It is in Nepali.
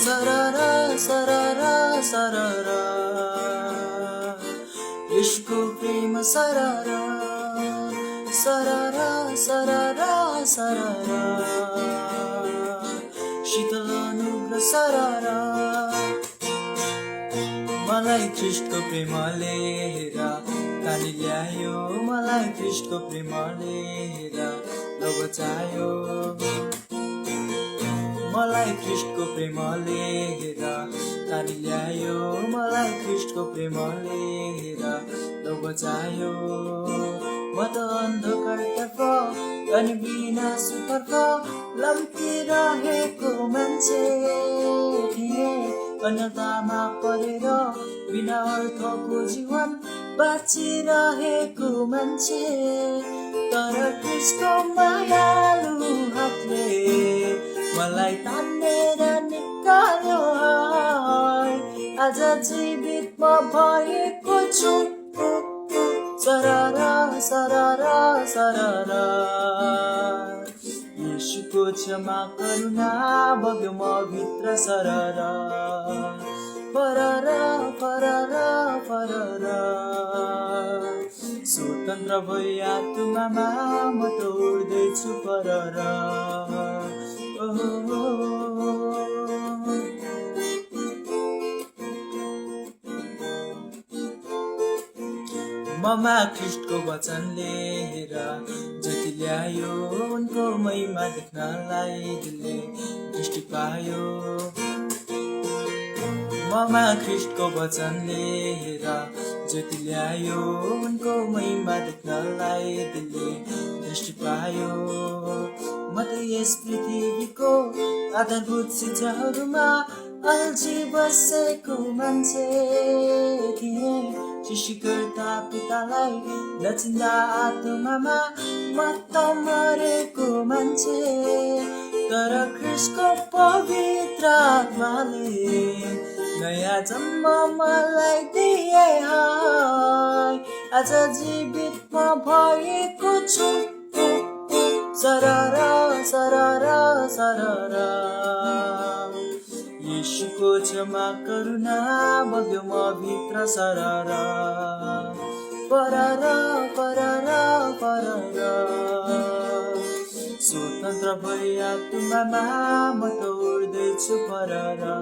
सररा सररा सररा येशूको प्रेम सररा सररा सररा सररा शीतल अनुग्रह सररा मलाई ख्रीष्टको प्रेमले हेरा ताली ल्यायो मलाई ख्रीष्टको प्रेमले हेरा बचायो मलाई ख्रीष्टको प्रेमले हेरा ताली ल्यायो मलाई ख्रीष्टको प्रेमले हेरा बचायो म त अन्धकारतर्फ अनि विनाशतर्फ लम्किरहेको मान्छे थिएँ अन्यतामा परेर बिना अर्थको जीवन बाँचिरहेको मान्छे तर ख्रीष्टको मायालु हातले मलाई तानेर निकाल्यो आज जीवित म भएको छु सररा सररा सररा येशूको क्षमा करुणा बग्यो म भित्र सररा फररा फररा फररा स्वतन्त्र भई आत्मामा म त उड्दैछु फररा ममा ख्रीष्टको वचनले हेरा जति ल्यायो उनको महिमा देख्नलाई दिलले दृष्टि पायो ममा ख्रीष्टको वचनले हेरा जति ल्यायो उनको महिमा देख्नलाई दिलले दृष्टि पायो म त यस पृथ्वीको आधारभूत शिक्षाहरूमा अल्झी बसेको मान्छे थिएँ सृष्टिकर्ता पितालाई नचिन्दा आत्मामा म त मरेको मान्छे तर ख्रीष्टको पवित्र आत्माले नयाँ जन्म मलाई दिए आज जीवित म भएको छु सररा सररा सररा येशूको क्षमा करुणा बग्यो म भित्र सररा फररा फररा फररा स्वतन्त्र भई आत्मामा म त उड्दैछु फररा